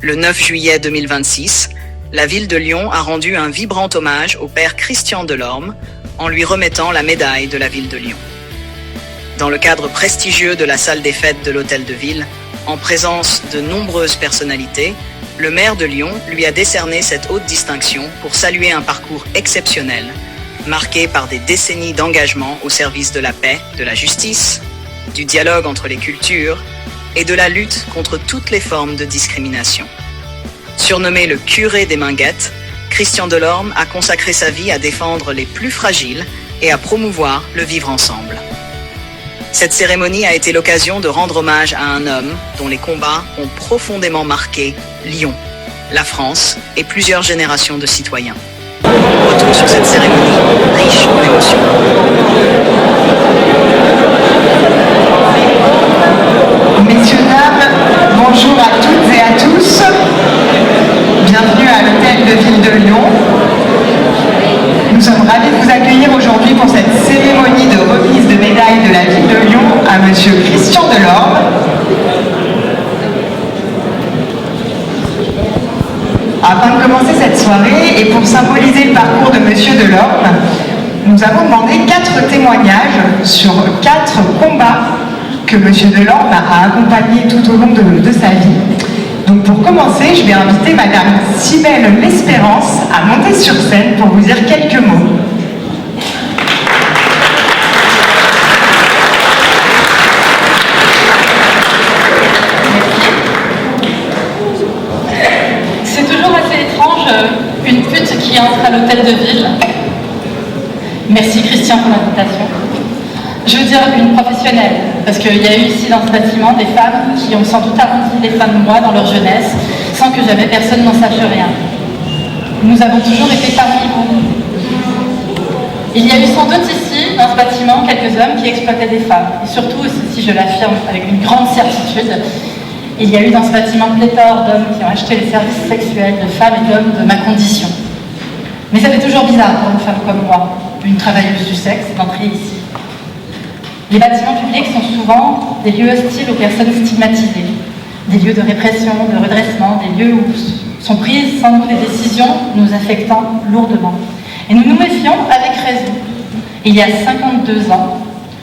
Le 9 juillet 2026, la ville de Lyon a rendu un vibrant hommage au père Christian Delorme en lui remettant la médaille de la ville de Lyon. Dans le cadre prestigieux de la salle des fêtes de l'hôtel de ville, en présence de nombreuses personnalités, le maire de Lyon lui a décerné cette haute distinction pour saluer un parcours exceptionnel, marqué par des décennies d'engagement au service de la paix, de la justice, du dialogue entre les cultures et de la lutte contre toutes les formes de discrimination. Surnommé le curé des Minguettes, Christian Delorme a consacré sa vie à défendre les plus fragiles et à promouvoir le vivre ensemble. Cette cérémonie a été l'occasion de rendre hommage à un homme dont les combats ont profondément marqué Lyon, la France et plusieurs générations de citoyens. Retour sur cette cérémonie riche en émotions. Messieurs, dames, bonjour à toutes et à tous. Bienvenue à l'hôtel de ville de Lyon. Nous sommes ravis de vous accueillir aujourd'hui pour cette cérémonie de remise de médaille de la ville de Lyon à Monsieur Christian Delorme. Afin de commencer cette soirée et pour symboliser le parcours de Monsieur Delorme, nous avons demandé 4 témoignages sur 4 combats que Monsieur Delorme a accompagnés tout au long de sa vie. Donc pour commencer, je vais inviter Madame Cybèle L'Espérance à monter sur scène pour vous dire quelques mots. C'est toujours assez étrange, une pute qui entre à l'hôtel de ville. Merci Christian pour l'invitation. Je veux dire une professionnelle, parce qu'il y a eu ici dans ce bâtiment des femmes qui ont sans doute arrondi les fins de mois dans leur jeunesse, sans que jamais personne n'en sache rien. Nous avons toujours été parmi vous. Il y a eu sans doute ici, dans ce bâtiment, quelques hommes qui exploitaient des femmes. Et surtout, si je l'affirme avec une grande certitude, il y a eu dans ce bâtiment pléthore d'hommes qui ont acheté les services sexuels de femmes et d'hommes de ma condition. Mais ça fait toujours bizarre pour une femme comme moi, une travailleuse du sexe, d'entrer ici. Les bâtiments publics sont souvent des lieux hostiles aux personnes stigmatisées, des lieux de répression, de redressement, des lieux où sont prises sans doute des décisions nous affectant lourdement. Et nous nous méfions avec raison. Il y a 52 ans,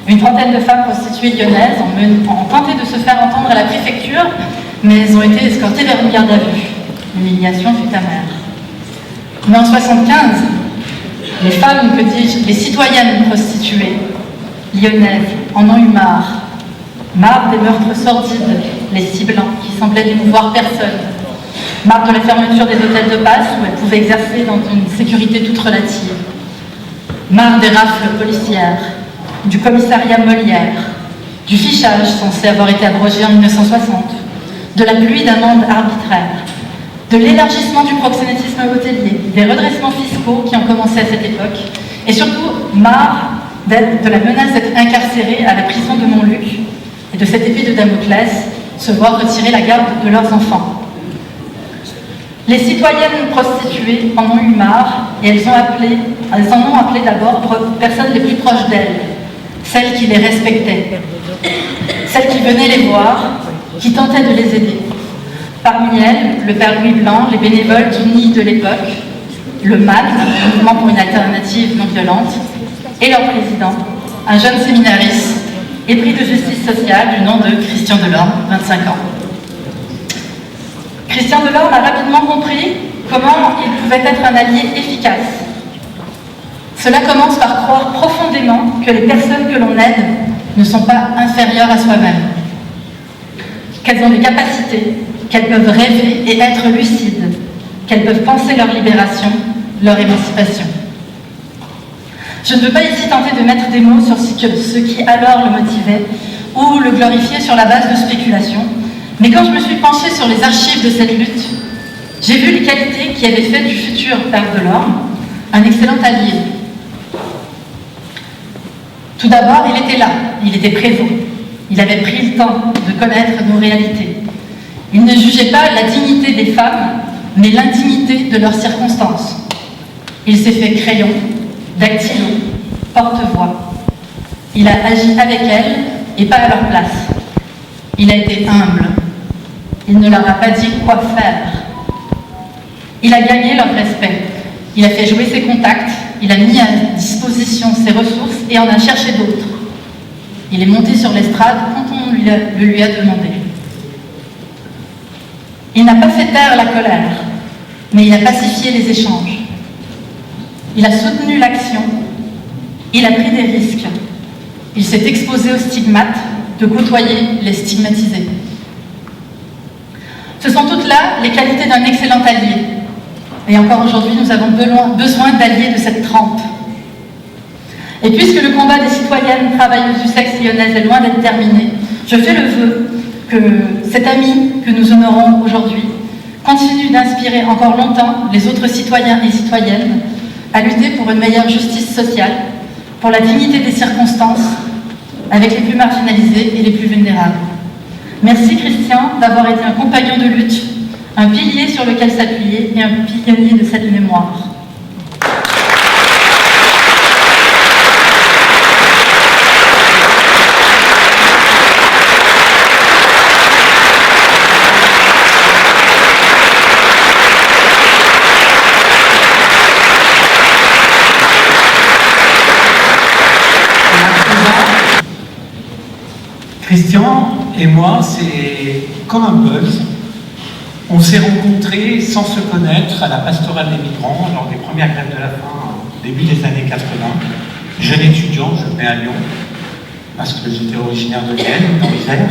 une trentaine de femmes prostituées lyonnaises ont tenté de se faire entendre à la préfecture, mais elles ont été escortées vers une garde à vue. L'humiliation fut amère. Mais en 1975, les femmes, que dis-je, les citoyennes prostituées lyonnaises en ont eu marre. Marre des meurtres sordides, les ciblant, qui semblaient n'émouvoir personne. Marre de la fermeture des hôtels de passe où elles pouvaient exercer dans une sécurité toute relative. Marre des rafles policières, du commissariat Molière, du fichage censé avoir été abrogé en 1960, de la pluie d'amendes arbitraires, de l'élargissement du proxénétisme hôtelier, des redressements fiscaux qui ont commencé à cette époque, et surtout marre de la menace d'être incarcérés à la prison de Montluc et de cette épée de Damoclès se voir retirer la garde de leurs enfants. Les citoyennes prostituées en ont eu marre et elles en ont appelé d'abord personnes les plus proches d'elles, celles qui les respectaient, celles qui venaient les voir, qui tentaient de les aider. Parmi elles, le père Louis Blanc, les bénévoles du NIE de l'époque, le MAD, le Mouvement pour une alternative non violente, et leur président, un jeune séminariste, épris de justice sociale du nom de Christian Delorme, 25 ans. Christian Delorme a rapidement compris comment il pouvait être un allié efficace. Cela commence par croire profondément que les personnes que l'on aide ne sont pas inférieures à soi-même, qu'elles ont des capacités, qu'elles peuvent rêver et être lucides, qu'elles peuvent penser leur libération, leur émancipation. Je ne veux pas ici tenter de mettre des mots sur ce qui alors le motivait ou le glorifiait sur la base de spéculations, mais quand je me suis penchée sur les archives de cette lutte, j'ai vu les qualités qui avaient fait du futur père Delorme un excellent allié. Tout d'abord, il était là, il était présent. Il avait pris le temps de connaître nos réalités. Il ne jugeait pas la dignité des femmes, mais l'indignité de leurs circonstances. Il s'est fait crayon, dactylo, porte-voix. Il a agi avec elles et pas à leur place. Il a été humble. Il ne leur a pas dit quoi faire. Il a gagné leur respect. Il a fait jouer ses contacts, il a mis à disposition ses ressources et en a cherché d'autres. Il est monté sur l'estrade quand on le lui a demandé. Il n'a pas fait taire la colère, mais il a pacifié les échanges. Il a soutenu l'action, il a pris des risques. Il s'est exposé aux stigmates de côtoyer les stigmatisés. Ce sont toutes là les qualités d'un excellent allié. Et encore aujourd'hui, nous avons besoin d'alliés de cette trempe. Et puisque le combat des citoyennes travailleuses du sexe lyonnaises est loin d'être terminé, je fais le vœu que cet ami que nous honorons aujourd'hui continue d'inspirer encore longtemps les autres citoyens et citoyennes à lutter pour une meilleure justice sociale, pour la dignité des circonstances, avec les plus marginalisés et les plus vulnérables. Merci Christian d'avoir été un compagnon de lutte, un pilier sur lequel s'appuyer et un pionnier de cette mémoire. Christian et moi, c'est comme un buzz. On s'est rencontrés sans se connaître à la pastorale des migrants lors des premières grèves de la faim, au début des années 80. Jeune étudiant, je venais à Lyon, parce que j'étais originaire de Vienne, dans l'Isère,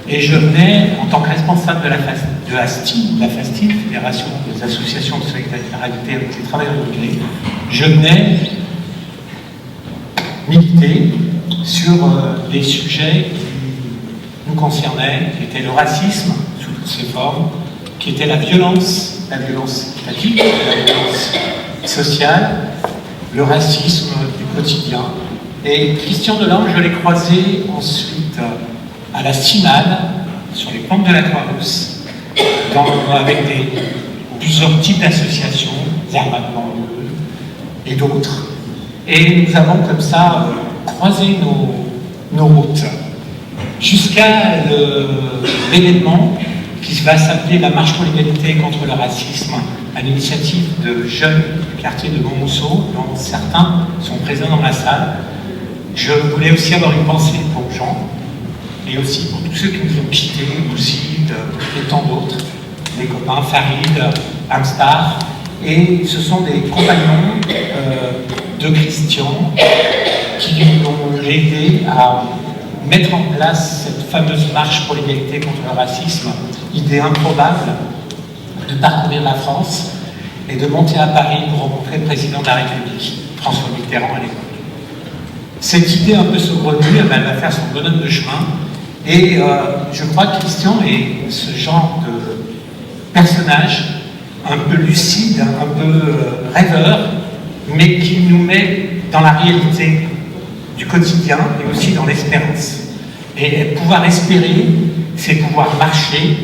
et je venais en tant que responsable de la FASTI, Fédération des associations de solidarité avec les travailleurs immigrés. Je venais militer sur des sujets qui nous concernaient, qui étaient le racisme sous toutes ses formes, qui était la violence étatique, la violence sociale, le racisme du quotidien. Et Christian Delorme, je l'ai croisé ensuite à la CIMAD, sur les pentes de la Croix-Rousse, avec plusieurs types d'associations, Zermatt Banlieue et d'autres. Et nous avons comme ça croisé nos routes jusqu'à l'événement qui va s'appeler la Marche pour l'égalité contre le racisme, à l'initiative de jeunes du quartier de Montmousseau, dont certains sont présents dans la salle. Je voulais aussi avoir une pensée pour Jean, et aussi pour tous ceux qui nous ont quittés, Bouzid et tant d'autres, des copains, Farid, Amstar, et ce sont des compagnons de Christian qui l'ont aidé à mettre en place cette fameuse marche pour l'égalité contre le racisme, idée improbable de parcourir la France et de monter à Paris pour rencontrer le président de la République, François Mitterrand à l'époque. Cette idée un peu saugrenue, elle va faire son bonhomme de chemin, et je crois que Christian est ce genre de personnage un peu lucide, un peu rêveur, mais qui nous met dans la réalité du quotidien et aussi dans l'espérance. Et pouvoir espérer, c'est pouvoir marcher,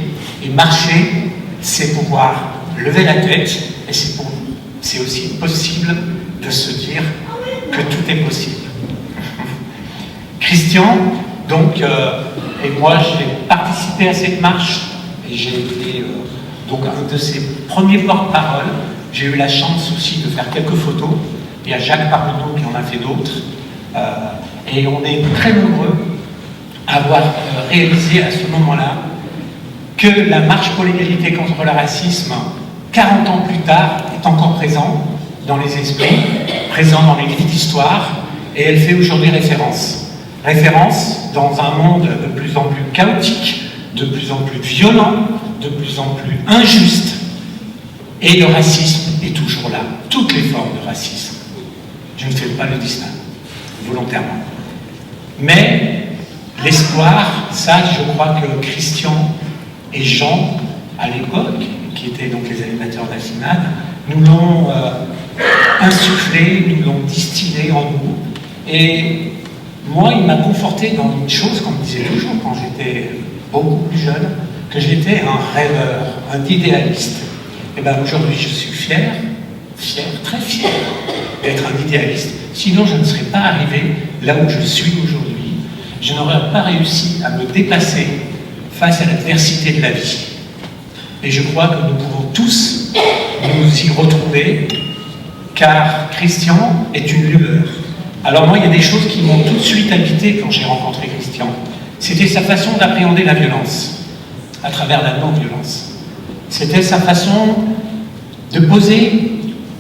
et marcher, c'est pouvoir lever la tête, et c'est aussi possible de se dire que tout est possible. Christian, donc, et moi, j'ai participé à cette marche, et j'ai été donc un de ses premiers porte-parole. J'ai eu la chance aussi de faire quelques photos. Il y a Jacques Parmeneau qui en a fait d'autres. Et on est très nombreux à avoir réalisé à ce moment-là que la marche pour l'égalité contre le racisme, 40 ans plus tard, est encore présente dans les esprits, présente dans les livres d'histoire, et elle fait aujourd'hui référence. Référence dans un monde de plus en plus chaotique, de plus en plus violent, de plus en plus injuste. Et le racisme est toujours là, toutes les formes de racisme. Je ne fais pas le distinguo, volontairement. Mais l'espoir, ça, je crois que Christian et Jean, à l'époque, qui étaient donc les animateurs de la CIMAD, nous l'ont insufflé, nous l'ont distillé en nous. Et moi, il m'a conforté dans une chose qu'on me disait toujours quand j'étais beaucoup plus jeune, que j'étais un rêveur, un idéaliste. Et bien aujourd'hui, je suis fier, très fier d'être un idéaliste. Sinon, je ne serais pas arrivé là où je suis aujourd'hui. Je n'aurais pas réussi à me dépasser face à l'adversité de la vie. Et je crois que nous pouvons tous nous y retrouver, car Christian est une lueur. Alors moi, il y a des choses qui m'ont tout de suite habité quand j'ai rencontré Christian. C'était sa façon d'appréhender la violence, à travers la non-violence. C'était sa façon de poser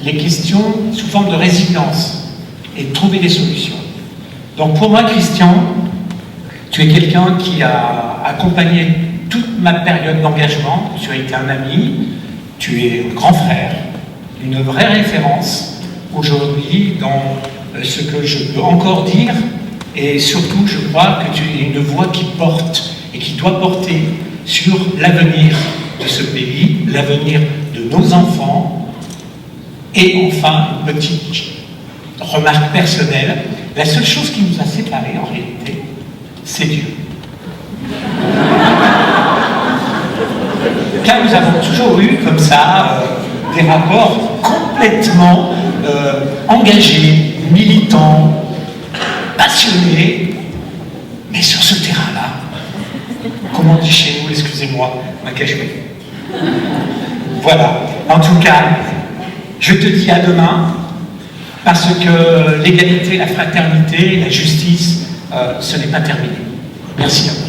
les questions sous forme de résilience et de trouver des solutions. Donc pour moi, Christian, tu es quelqu'un qui a accompagné toute ma période d'engagement. Tu as été un ami, tu es un grand frère, une vraie référence aujourd'hui dans ce que je peux encore dire, et surtout je crois que tu es une voix qui porte et qui doit porter sur l'avenir de ce pays, l'avenir de nos enfants. Et enfin, une petite remarque personnelle, la seule chose qui nous a séparés en réalité, c'est Dieu. Car nous avons toujours eu comme ça des rapports complètement engagés, militants, passionnés, mais sur ce terrain-là, comme on dit chez nous, excusez-moi, ma cachée. Voilà, en tout cas, je te dis à demain, parce que l'égalité, la fraternité, la justice, ce n'est pas terminé. Merci à vous.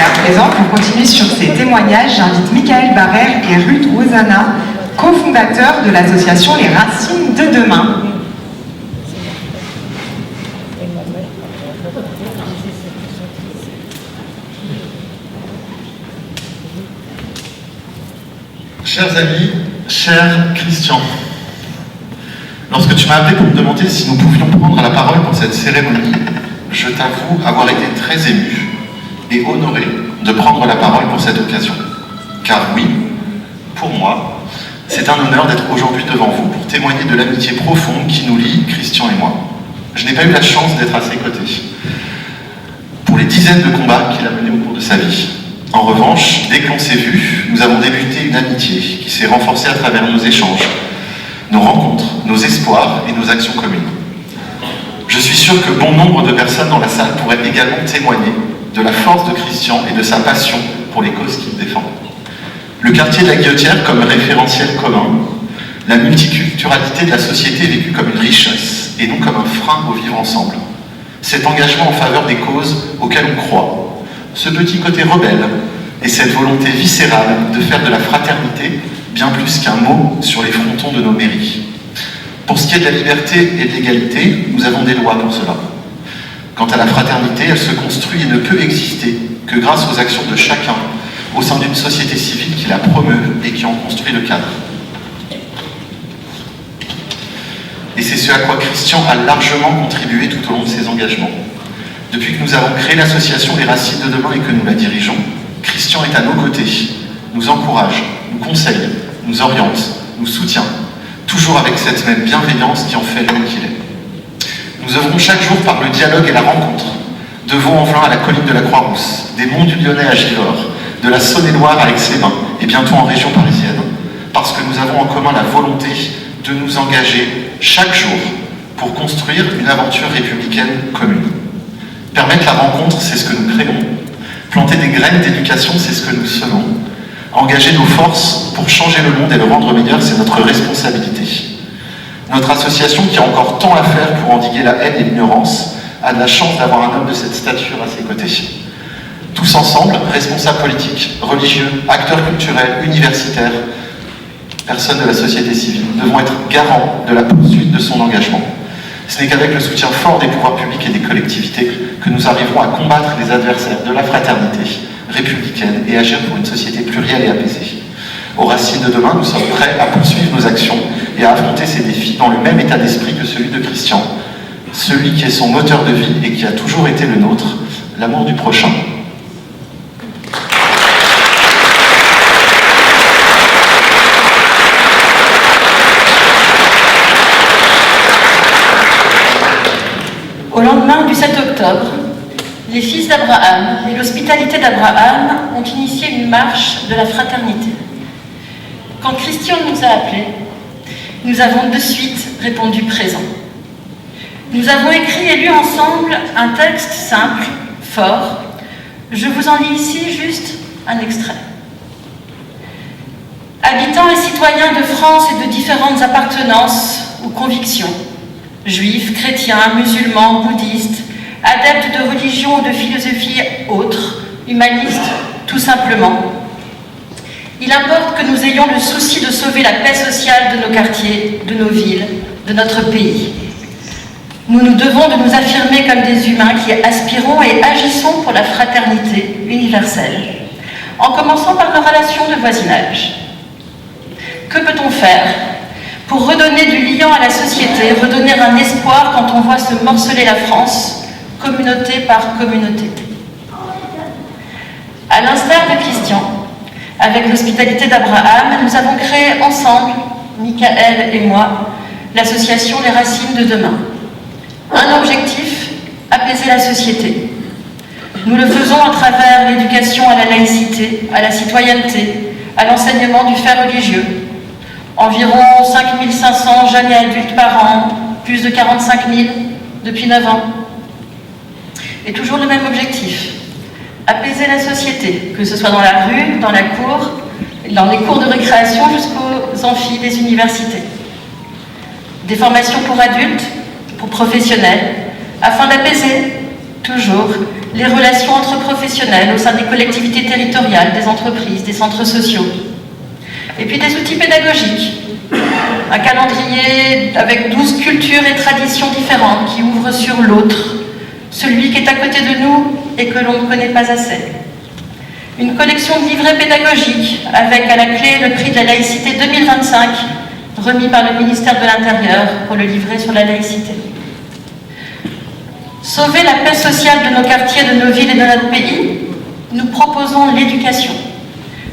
À présent, pour continuer sur ces témoignages, j'invite Michael Barrère et Ruth Rosana, cofondateurs de l'association Les Racines de Demain. Chers amis, cher Christian, lorsque tu m'as appelé pour me demander si nous pouvions prendre la parole pour cette cérémonie, je t'avoue avoir été très ému et honoré de prendre la parole pour cette occasion. Car oui, pour moi, c'est un honneur d'être aujourd'hui devant vous pour témoigner de l'amitié profonde qui nous lie, Christian et moi. Je n'ai pas eu la chance d'être à ses côtés pour les dizaines de combats qu'il a menés au cours de sa vie. En revanche, dès qu'on s'est vus, nous avons débuté une amitié qui s'est renforcée à travers nos échanges, nos rencontres, nos espoirs et nos actions communes. Je suis sûr que bon nombre de personnes dans la salle pourraient également témoigner de la force de Christian et de sa passion pour les causes qu'il défend. Le quartier de la Guillotière comme référentiel commun, la multiculturalité de la société est vécue comme une richesse et non comme un frein au vivre ensemble. Cet engagement en faveur des causes auxquelles on croit, ce petit côté rebelle et cette volonté viscérale de faire de la fraternité bien plus qu'un mot sur les frontons de nos mairies. Pour ce qui est de la liberté et de l'égalité, nous avons des lois pour cela. Quant à la fraternité, elle se construit et ne peut exister que grâce aux actions de chacun au sein d'une société civile qui la promeut et qui en construit le cadre. Et c'est ce à quoi Christian a largement contribué tout au long de ses engagements. Depuis que nous avons créé l'association Les Racines de Demain et que nous la dirigeons, Christian est à nos côtés, nous encourage, nous conseille, nous oriente, nous soutient, toujours avec cette même bienveillance qui en fait l'homme qu'il est. Nous œuvrons chaque jour par le dialogue et la rencontre, de Vaux-en-Velin à la colline de la Croix-Rousse, des Monts du Lyonnais à Givors, de la Saône-et-Loire à Aix-les-Bains et bientôt en région parisienne, parce que nous avons en commun la volonté de nous engager chaque jour pour construire une aventure républicaine commune. Permettre la rencontre, c'est ce que nous créons. Planter des graines d'éducation, c'est ce que nous semons. Engager nos forces pour changer le monde et le rendre meilleur, c'est notre responsabilité. Notre association, qui a encore tant à faire pour endiguer la haine et l'ignorance, a de la chance d'avoir un homme de cette stature à ses côtés. Tous ensemble, responsables politiques, religieux, acteurs culturels, universitaires, personnes de la société civile, devons être garants de la poursuite de son engagement. Ce n'est qu'avec le soutien fort des pouvoirs publics et des collectivités que nous arriverons à combattre les adversaires de la fraternité républicaine et agir pour une société plurielle et apaisée. Aux Racines de Demain, nous sommes prêts à poursuivre nos actions et à affronter ces défis dans le même état d'esprit que celui de Christian, celui qui est son moteur de vie et qui a toujours été le nôtre, l'amour du prochain. Au lendemain du 7 octobre, les fils d'Abraham et l'hospitalité d'Abraham ont initié une marche de la fraternité. Quand Christian nous a appelés, nous avons de suite répondu présent. Nous avons écrit et lu ensemble un texte simple, fort. Je vous en lis ici juste un extrait. Habitants et citoyens de France et de différentes appartenances ou convictions, juifs, chrétiens, musulmans, bouddhistes, adeptes de religions ou de philosophies autres, humanistes, tout simplement. Il importe que nous ayons le souci de sauver la paix sociale de nos quartiers, de nos villes, de notre pays. Nous nous devons de nous affirmer comme des humains qui aspirons et agissons pour la fraternité universelle, en commençant par nos relations de voisinage. Que peut-on faire pour redonner du liant à la société, redonner un espoir quand on voit se morceler la France, communauté par communauté? À l'instar de Christian, avec l'hospitalité d'Abraham, nous avons créé ensemble, Michael et moi, l'association Les Racines de Demain. Un objectif, apaiser la société. Nous le faisons à travers l'éducation à la laïcité, à la citoyenneté, à l'enseignement du fait religieux. Environ 5500 jeunes et adultes par an, plus de 45 000 depuis 9 ans. Et toujours le même objectif, apaiser la société, que ce soit dans la rue, dans la cour, dans les cours de récréation jusqu'aux amphis des universités. Des formations pour adultes, pour professionnels, afin d'apaiser, toujours, les relations entre professionnels au sein des collectivités territoriales, des entreprises, des centres sociaux. Et puis des outils pédagogiques, un calendrier avec 12 cultures et traditions différentes qui ouvrent sur l'autre, celui qui est à côté de nous et que l'on ne connaît pas assez. Une collection de livrets pédagogiques avec à la clé le prix de la laïcité 2025, remis par le ministère de l'Intérieur pour le livret sur la laïcité. Sauver la paix sociale de nos quartiers, de nos villes et de notre pays, nous proposons l'éducation.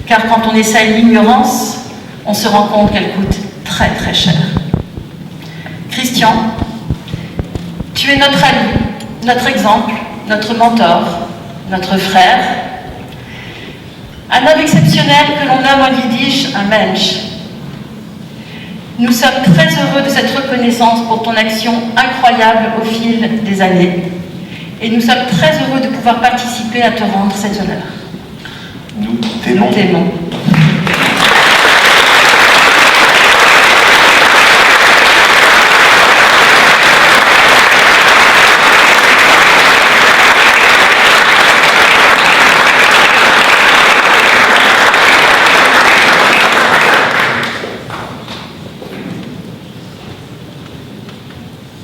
Car quand on essaye l'ignorance, on se rend compte qu'elle coûte très très cher. Christian, tu es notre ami, notre exemple, notre mentor, notre frère, un homme exceptionnel que l'on nomme en yiddish un Mensch. Nous sommes très heureux de cette reconnaissance pour ton action incroyable au fil des années et nous sommes très heureux de pouvoir participer à te rendre cet honneur. Nous t'aimons. Nous t'aimons.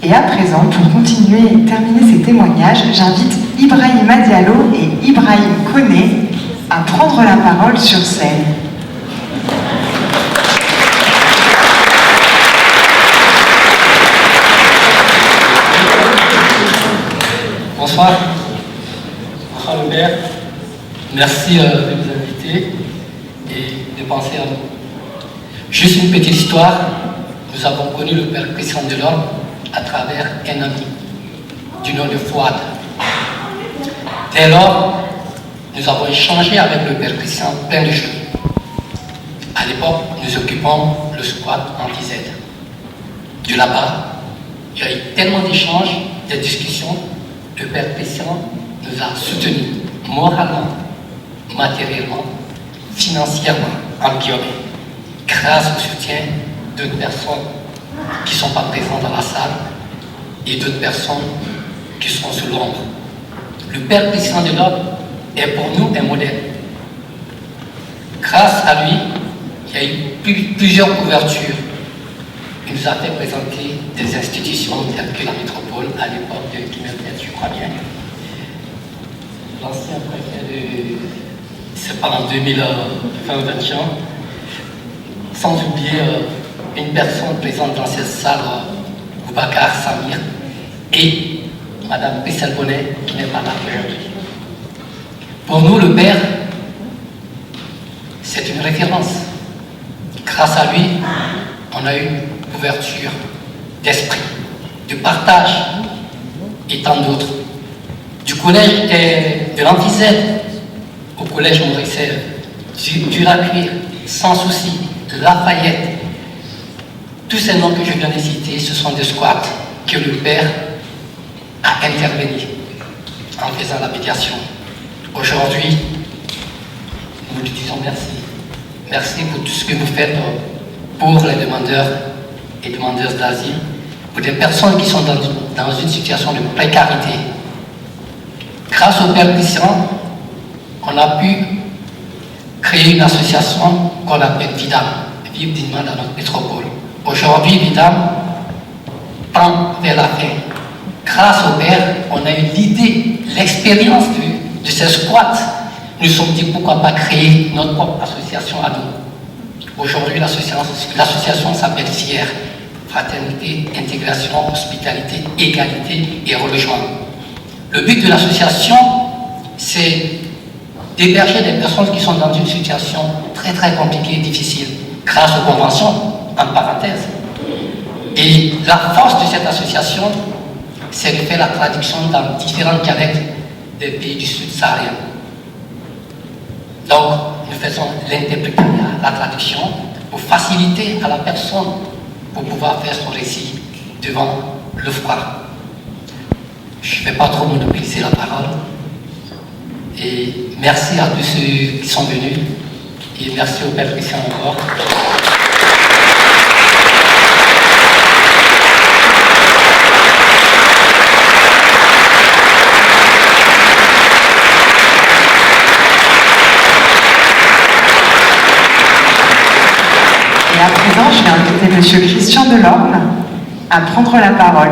Et à présent, pour continuer et terminer ces témoignages, j'invite Ibrahima Diallo et Ibrahim Koné à prendre la parole sur scène. Bonsoir. Bonsoir le maire. Merci de nous inviter et de penser à nous. Juste une petite histoire. Nous avons connu le père Christian Delorme à travers un ami du nom de Fouad. Dès lors, nous avons échangé avec le père Christian plein de choses. À l'époque, nous occupons le squat anti-Z. De là-bas, il y a eu tellement d'échanges, de discussions. Le père Christian nous a soutenus moralement, matériellement, financièrement, en guillemets, grâce au soutien d'autres personnes qui ne sont pas présentes dans la salle et d'autres personnes qui sont sous l'ombre. Le père Christian Delorme est pour nous un modèle. Grâce à lui, il y a eu plusieurs couvertures. Il nous a fait présenter des institutions telles que la métropole à l'époque de Guimet, je crois bien. L'ancien préfet de... c'est pas en 2021. Sans oublier une personne présente dans cette salle, Boubacar Samir, et Madame Pessel Bonnet, qui n'est pas là aujourd'hui. Pour nous, le père, c'est une référence. Grâce à lui, on a eu une ouverture d'esprit, de partage et tant d'autres, du collège de l'Antisède au collège Maurice Ève, du Lacuire, Sans Souci, Lafayette, tous ces noms que je viens de citer, ce sont des squats que le père a intervenu en faisant la médiation. Aujourd'hui, nous lui disons merci. Merci pour tout ce que vous faites pour les demandeurs et demandeuses d'asile, pour des personnes qui sont dans une situation de précarité. Grâce au Père Christian, on a pu créer une association qu'on appelle VIDAM, Vivre dignement dans notre métropole. Aujourd'hui, VIDAM tend vers la fin. Grâce au Père, on a eu l'idée, l'expérience de ces squats. Nous nous sommes dit pourquoi pas créer notre propre association à nous. Aujourd'hui, l'association s'appelle FIER, Fraternité, Intégration, Hospitalité, Égalité et Relogement. Le but de l'association, c'est d'héberger des personnes qui sont dans une situation très très compliquée et difficile, grâce aux conventions, en parenthèse. Et la force de cette association, c'est de faire la traduction dans différents dialectes des pays du Sud saharien. Donc, nous faisons l'interprétation, la traduction, pour faciliter à la personne pour pouvoir faire son récit devant le froid. Je ne vais pas trop monopoliser la parole. Et merci à tous ceux qui sont venus. Et merci au Père Christian encore. Et à présent, je vais inviter M. Christian Delorme à prendre la parole.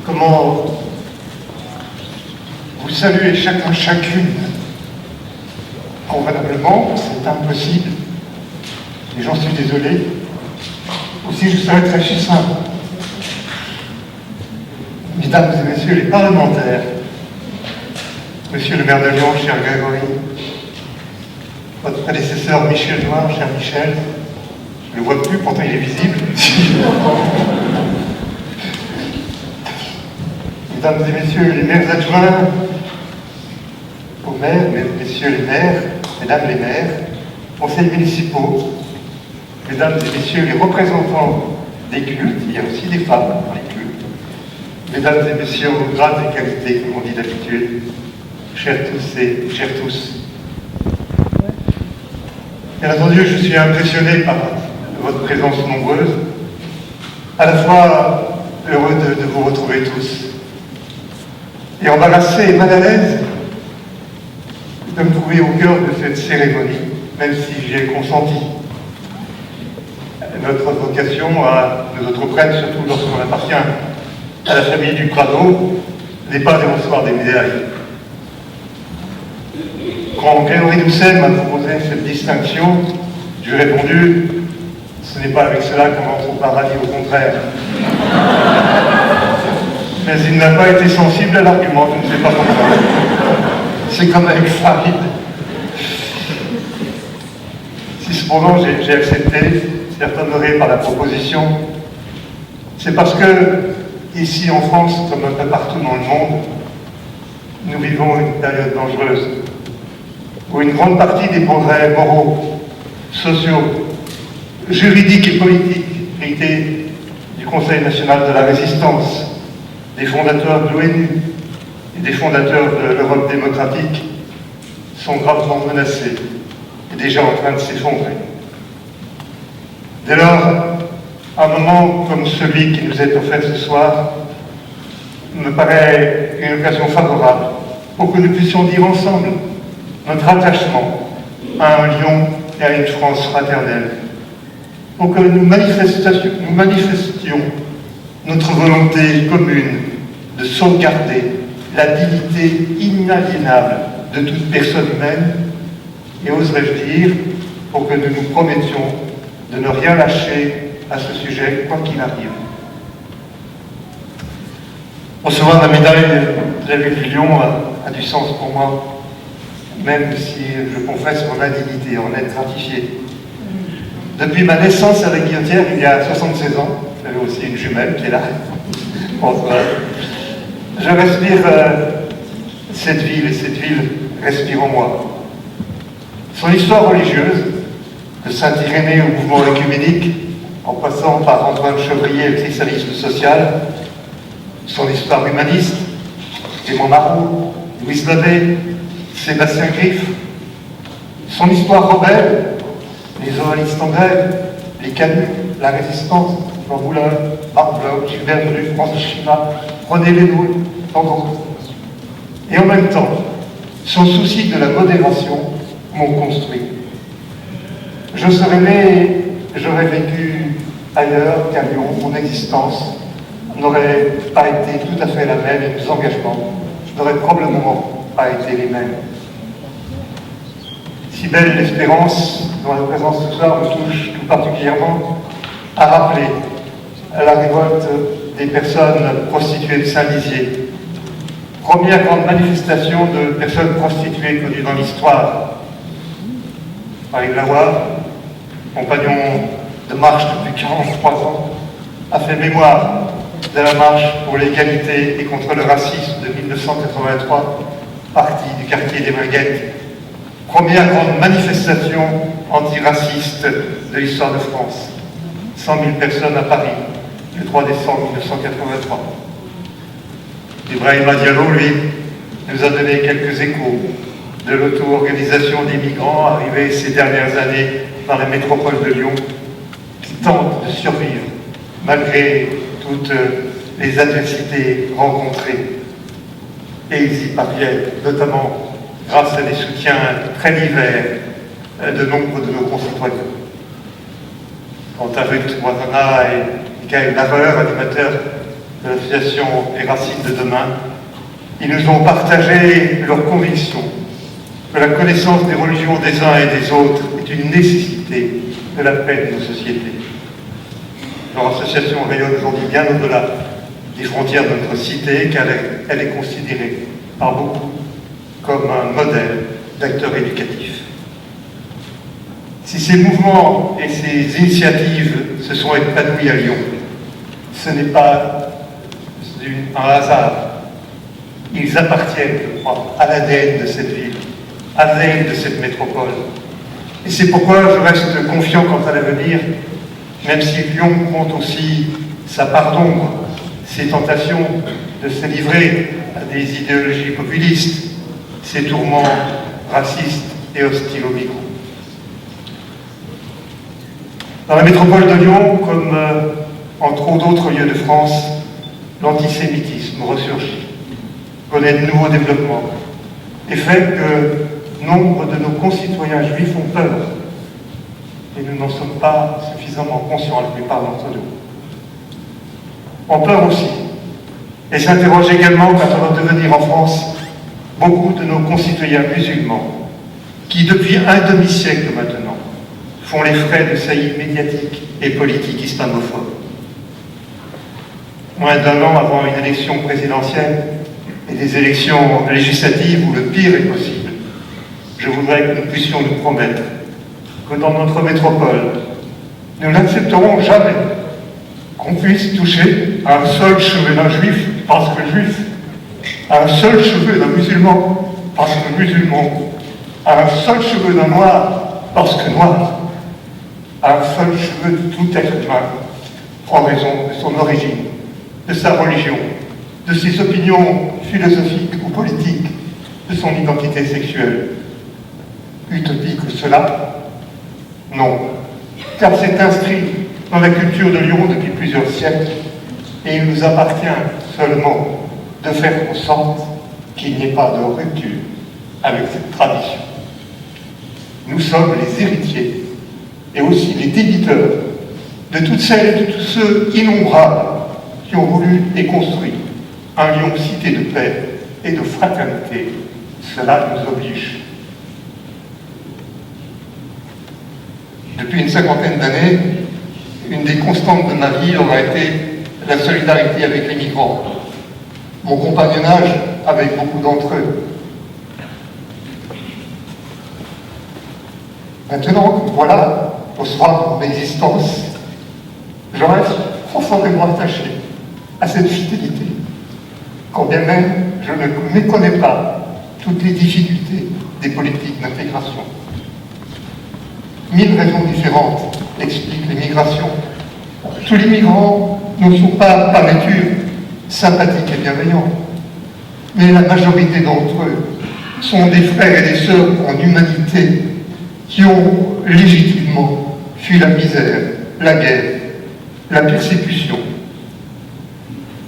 Comment vous saluez chacun, chacune convenablement, c'est impossible. Et j'en suis désolé. Aussi, je serai très succinct. Mesdames et messieurs les parlementaires, monsieur le maire de Lyon, cher Grégory, votre prédécesseur Michel Noir, cher Michel, je ne le vois plus, pourtant il est visible. Mesdames et messieurs les maires adjoints, aux maires, messieurs les maires, mesdames les maires, conseils municipaux, mesdames et messieurs les représentants des cultes, il y a aussi des femmes dans les cultes, mesdames et messieurs aux grades et qualités, comme on dit d'habitude, chers tous et chers tous. Bien entendu, je suis impressionné par votre présence nombreuse, à la fois heureux de vous retrouver tous, et embarrassé et mal à l'aise de me trouver au cœur de cette cérémonie, même si j'y ai consenti. Notre vocation, à nous autres prêtres, surtout lorsqu'on appartient à la famille du Prado, n'est pas de recevoir des médailles. Quand Grégory Doucet m'a proposé cette distinction, j'ai répondu « ce n'est pas avec cela qu'on entre au paradis, au contraire ». Mais il n'a pas été sensible à l'argument, je ne sais pas pourquoi. C'est comme avec Farid. Si cependant j'ai accepté, certes honoré par la proposition, c'est parce que, ici en France, comme un peu partout dans le monde, nous vivons une période dangereuse, où une grande partie des progrès moraux, sociaux, juridiques et politiques hérités du Conseil national de la résistance, des fondateurs de l'ONU et des fondateurs de l'Europe démocratique sont gravement menacés et déjà en train de s'effondrer. Dès lors, un moment comme celui qui nous est offert ce soir me paraît une occasion favorable pour que nous puissions dire ensemble notre attachement à un Lyon et à une France fraternelle, pour que nous manifestions notre volonté commune de sauvegarder la dignité inaliénable de toute personne humaine et, oserais-je dire, pour que nous nous promettions de ne rien lâcher à ce sujet, quoi qu'il arrive. Recevoir la médaille de la ville de Lyon a du sens pour moi, même si je confesse mon indignité en être gratifié. Depuis ma naissance à la Guillotière, il y a 76 ans, j'avais aussi une jumelle qui est là. Je respire cette ville et cette ville respire en moi. Son histoire religieuse, de Saint-Irénée au mouvement œcuménique, en passant par Antoine Chevrier et le christianisme social, son histoire humaniste, Clément Marot, Louis Labé, Sébastien Griffe, son histoire rebelle, les journalistes en grève, les canuts, la résistance, Jean Boulin, Marc Bloch, Gilbert Dru, François China, René Lénouille, tant d'autres. Et en même temps, son souci de la modération m'ont construit. Je serais né, j'aurais vécu ailleurs qu'à Lyon, mon existence n'aurait pas été tout à fait la même et mes engagements n'auraient probablement pas été les mêmes. Si belle l'espérance dont la présence ce soir me touche tout particulièrement, a rappelé la révolte des personnes prostituées de Saint-Lizier. Première grande manifestation de personnes prostituées connue dans l'histoire. Marie Blaois, compagnon de marche depuis 43 ans, a fait mémoire de la marche pour l'égalité et contre le racisme de 1983, partie du quartier des Minguettes. Première grande manifestation antiraciste de l'histoire de France. 100 000 personnes à Paris, le 3 décembre 1983. Ibrahima Diallo, lui, nous a donné quelques échos de l'auto-organisation des migrants arrivés ces dernières années dans la métropole de Lyon, qui tentent de survivre malgré toutes les adversités rencontrées. Et ils y parviennent, notamment grâce à des soutiens très divers de nombre de nos concitoyens. Quant à Ruth Moisana et Michael Laveur, animateurs de l'association Les Racines de Demain, ils nous ont partagé leur conviction que la connaissance des religions des uns et des autres est une nécessité de la paix de nos sociétés. Leur association rayonne aujourd'hui bien au-delà des frontières de notre cité, car elle est considérée par beaucoup comme un modèle d'acteur éducatif. Si ces mouvements et ces initiatives se sont épanouis à Lyon, ce n'est pas un hasard. Ils appartiennent, je crois, à l'ADN de cette ville, à l'ADN de cette métropole. Et c'est pourquoi je reste confiant quant à l'avenir, même si Lyon compte aussi sa part d'ombre, ses tentations de se livrer à des idéologies populistes, ses tourments racistes et hostiles aux migrants. Dans la métropole de Lyon, comme en trop d'autres lieux de France, l'antisémitisme ressurgit, connaît de nouveaux développements et fait que nombre de nos concitoyens juifs ont peur et nous n'en sommes pas suffisamment conscients, la plupart d'entre nous. Ont peur aussi et s'interrogent également quant à leur devenir en France beaucoup de nos concitoyens musulmans qui, depuis un demi-siècle maintenant, font les frais de saillies médiatiques et politiques islamophobes. Moins d'un an avant une élection présidentielle et des élections législatives où le pire est possible, je voudrais que nous puissions nous promettre que dans notre métropole, nous n'accepterons jamais qu'on puisse toucher à un seul cheveu d'un juif parce que juif, à un seul cheveu d'un musulman parce que musulman, à un seul cheveu d'un noir parce que noir, à un seul cheveu de tout être humain en raison de son origine, de sa religion, de ses opinions philosophiques ou politiques, de son identité sexuelle. Utopique cela? Non, car c'est inscrit dans la culture de Lyon depuis plusieurs siècles et il nous appartient seulement de faire en sorte qu'il n'y ait pas de rupture avec cette tradition. Nous sommes les héritiers et aussi les débiteurs de toutes celles et de tous ceux innombrables qui ont voulu et construit un Lyon cité de paix et de fraternité. Cela nous oblige. Depuis une cinquantaine d'années, une des constantes de ma vie aura été la solidarité avec les migrants, mon compagnonnage avec beaucoup d'entre eux. Maintenant, voilà, au soir de mon existence, je reste profondément attaché à cette fidélité, quand bien même je ne méconnais pas toutes les difficultés des politiques d'intégration. 1000 raisons différentes expliquent les migrations. Tous les migrants ne sont pas, par nature, sympathiques et bienveillants, mais la majorité d'entre eux sont des frères et des sœurs en humanité qui ont légitimement fui la misère, la guerre, la persécution.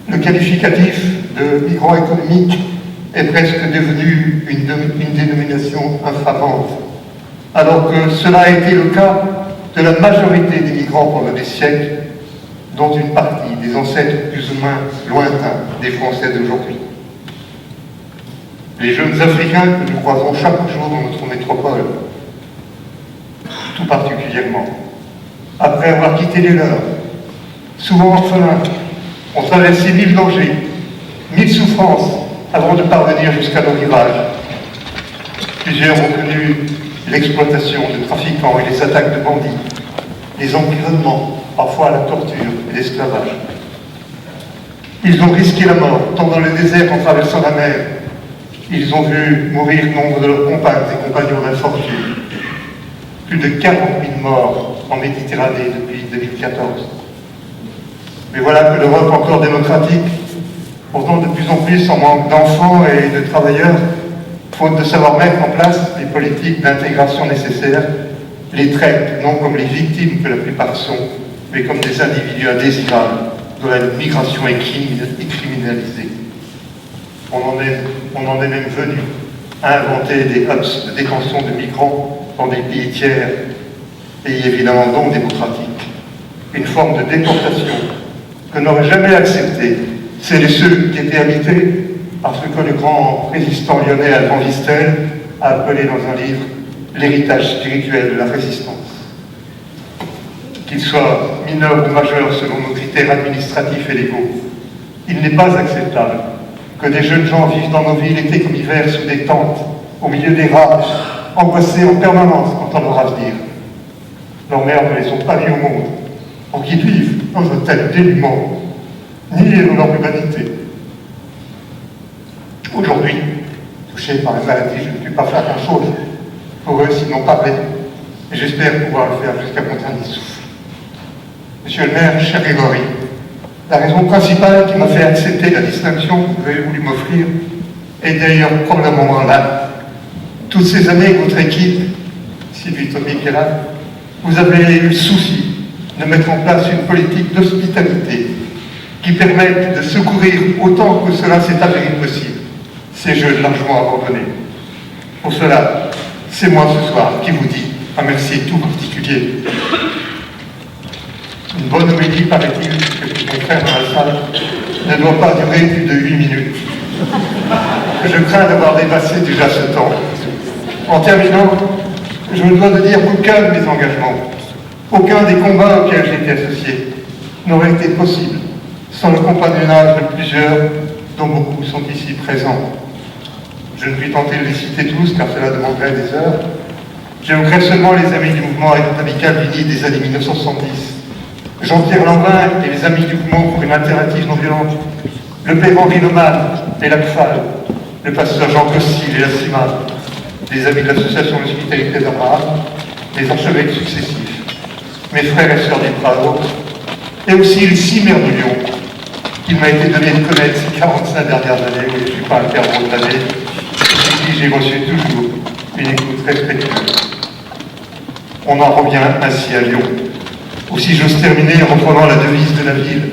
Le qualificatif de migrant économique est presque devenu une dénomination infamante, alors que cela a été le cas de la majorité des migrants pendant des siècles, dont une partie des ancêtres plus ou moins lointains des Français d'aujourd'hui. Les jeunes Africains que nous croisons chaque jour dans notre métropole, tout particulièrement, après avoir quitté les leurs, souvent orphelins, ont traversé 1000 dangers, 1000 souffrances avant de parvenir jusqu'à nos rivages. Plusieurs ont connu l'exploitation de trafiquants et les attaques de bandits, les emprisonnements, parfois la torture et l'esclavage. Ils ont risqué la mort, tant dans le désert qu'en traversant la mer. Ils ont vu mourir nombre de leurs compagnes et compagnons d'infortune. Plus de 40 000 morts en Méditerranée depuis 2014. Mais voilà que l'Europe encore démocratique, pourtant de plus en plus en manque d'enfants et de travailleurs, faute de savoir mettre en place les politiques d'intégration nécessaires, les traite non comme les victimes que la plupart sont, mais comme des individus indésirables dont la migration est criminalisée. On en est même venu à inventer des hubs de détention de migrants dans des pays tiers, pays évidemment non démocratiques. Une forme de déportation que n'auraient jamais accepté celles et ceux qui étaient habités par ce que le grand résistant lyonnais Alban Vistel a appelé dans un livre l'héritage spirituel de la résistance. Qu'ils soient mineurs ou majeurs selon nos critères administratifs et légaux, il n'est pas acceptable que des jeunes gens vivent dans nos villes été comme hiver sous des tentes, au milieu des rats, angoissés en permanence quant à leur avenir. Leurs mères ne les ont pas mis au monde pour qu'ils vivent dans un tel dénuement, niés dans leur humanité. Aujourd'hui, touchés par une maladie, je ne puis pas faire grand-chose pour eux, sinon parler, et j'espère pouvoir le faire jusqu'à mon dernier souffle. Monsieur le maire, cher Grégory, la raison principale qui m'a fait accepter la distinction que vous avez voulu m'offrir est d'ailleurs probablement là. Toutes ces années, votre équipe, Sylvie Tomic est là, vous avez eu le souci de mettre en place une politique d'hospitalité qui permette de secourir autant que cela s'est avéré possible ces jeunes largement abandonnés. Pour cela, c'est moi ce soir qui vous dis un merci tout particulier. Une bonne homélie, paraît-il, que mon frère dans la salle ne doit pas durer plus de 8 minutes. Je crains d'avoir dépassé déjà ce temps. En terminant, je me dois de dire qu'aucun de mes engagements, aucun des combats auxquels j'ai été associé n'aurait été possible sans le compagnonnage de plusieurs dont beaucoup sont ici présents. Je ne puis tenter de les citer tous car cela demanderait des heures. J'évoquerai seulement les amis du mouvement amical uni des années 1970, Jean-Pierre Lanvin et les amis du mouvement pour une alternative non violente, le père Henri Loman et l'ACFAL, le pasteur Jean Costil et la CIMA, les amis de l'association L'Hospitalité d'Abraham, les archevêques successifs, mes frères et sœurs des Prados, et aussi les 6 maires de Lyon, qu'il m'a été donné de connaître ces 45 dernières années, où je ne suis pas un père d'année, et qui j'ai reçu toujours une écoute respectueuse. On en revient ainsi à Lyon. Aussi j'ose terminer en reprenant la devise de la ville,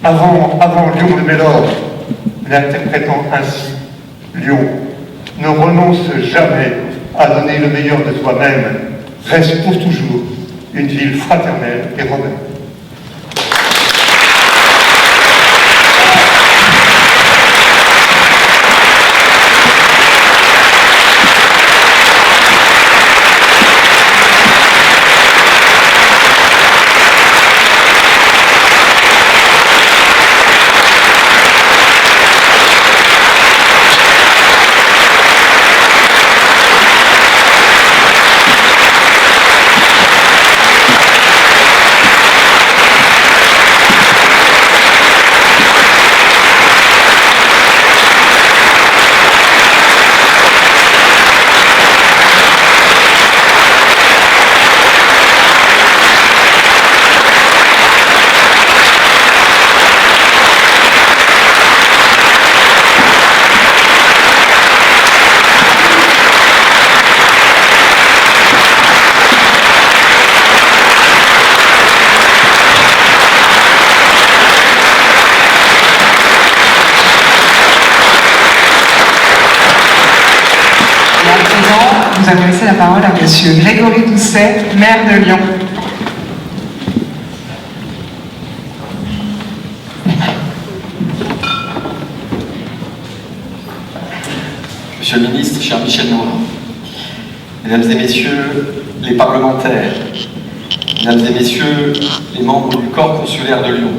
avant Lyon de Mélor, l'interprétant ainsi, Lyon, ne renonce jamais à donner le meilleur de toi-même, reste pour toujours une ville fraternelle et romaine. Monsieur le ministre, cher Michel Noir, Mesdames et Messieurs les parlementaires, Mesdames et Messieurs les membres du corps consulaire de Lyon,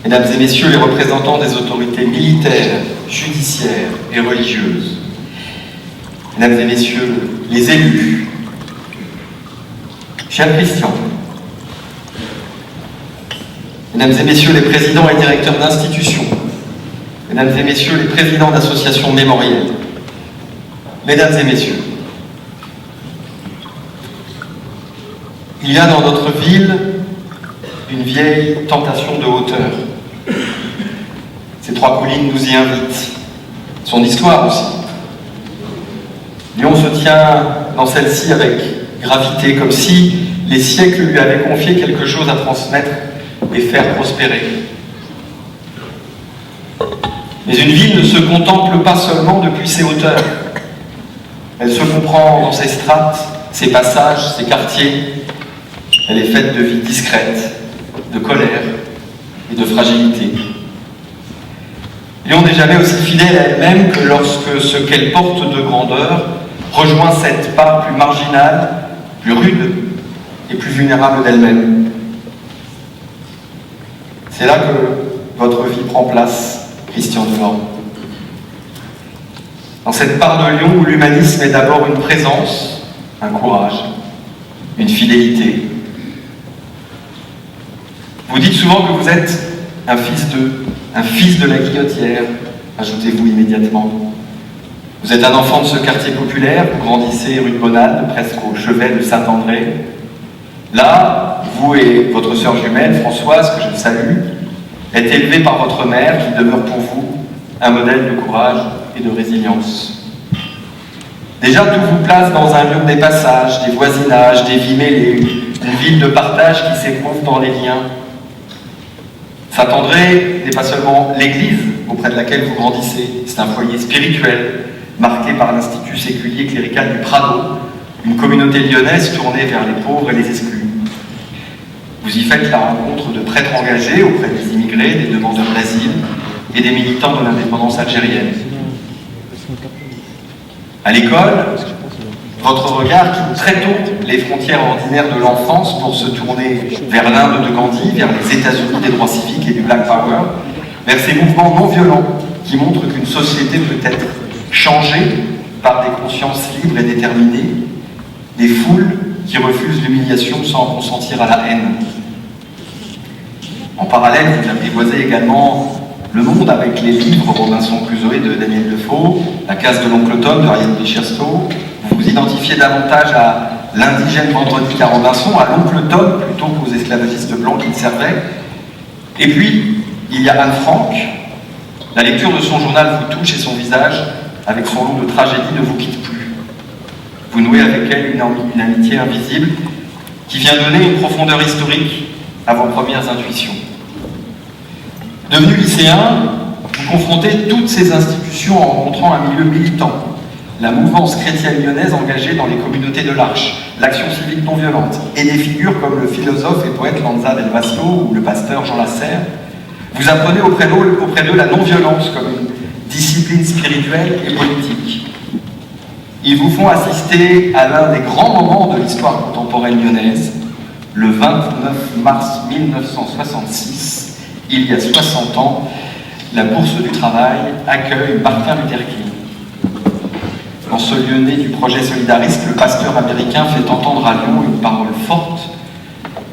Mesdames et Messieurs les représentants des autorités militaires, judiciaires et religieuses, Mesdames et Messieurs les élus, cher Christian, Mesdames et Messieurs les présidents et directeurs d'institutions, Mesdames et Messieurs les présidents d'associations mémorielles, Mesdames et Messieurs, il y a dans notre ville une vieille tentation de hauteur. Ces trois collines nous y invitent. Son histoire aussi. Lyon se tient dans celle-ci avec gravité, comme si les siècles lui avaient confié quelque chose à transmettre et faire prospérer. Mais une ville ne se contemple pas seulement depuis ses hauteurs. Elle se comprend dans ses strates, ses passages, ses quartiers. Elle est faite de vie discrète, de colère et de fragilité. Lyon n'est jamais aussi fidèle à elle-même que lorsque ce qu'elle porte de grandeur rejoint cette part plus marginale, plus rude et plus vulnérable d'elle-même. C'est là que votre vie prend place, Christian Delorme. Dans cette part de Lyon où l'humanisme est d'abord une présence, un courage, une fidélité. Vous dites souvent que vous êtes un fils de la Guillotière, ajoutez-vous immédiatement. Vous êtes un enfant de ce quartier populaire, vous grandissez rue de Bonald, presque au chevet de Saint-André. Là, vous et votre sœur jumelle, Françoise, que je salue, êtes élevés par votre mère, qui demeure pour vous un modèle de courage et de résilience. Déjà, tout vous place dans un Lyon des passages, des voisinages, des vies mêlées, une ville de partage qui s'éprouve dans les liens. Saint-André n'est pas seulement l'église auprès de laquelle vous grandissez, c'est un foyer spirituel marqué par l'Institut séculier clérical du Prado, une communauté lyonnaise tournée vers les pauvres et les exclus. Vous y faites la rencontre de prêtres engagés auprès des immigrés, des demandeurs d'asile et des militants de l'indépendance algérienne. À l'école, votre regard quitte très tôt les frontières ordinaires de l'enfance pour se tourner vers l'Inde de Gandhi, vers les États-Unis des droits civiques et du Black Power, vers ces mouvements non violents qui montrent qu'une société peut être changée par des consciences libres et déterminées, des foules qui refusent l'humiliation sans consentir à la haine. En parallèle, vous apprivoisez également le monde avec les livres Robinson Crusoe de Daniel Defoe, La case de l'oncle Tom de Ariane Pichersto. Vous vous identifiez davantage à l'indigène vendredi qu'à Robinson, à l'oncle Tom plutôt qu'aux esclavagistes blancs qu'il servait. Et puis, il y a Anne Frank. La lecture de son journal vous touche et son visage, avec son lot de tragédies, ne vous quitte plus. Vous nouez avec elle une amitié invisible qui vient donner une profondeur historique à vos premières intuitions. Devenu lycéen, vous confrontez toutes ces institutions en rencontrant un milieu militant, la mouvance chrétienne lyonnaise engagée dans les communautés de l'Arche, l'action civique non violente, et des figures comme le philosophe et poète Lanza del Vasto ou le pasteur Jean Lasserre. Vous apprenez auprès d'eux la non-violence comme une discipline spirituelle et politique. Ils vous font assister à l'un des grands moments de l'histoire contemporaine lyonnaise, le 29 mars 1966, il y a 60 ans, la Bourse du Travail accueille Martin Luther King. Dans ce lieu né du projet solidariste, le pasteur américain fait entendre à Lyon une parole forte.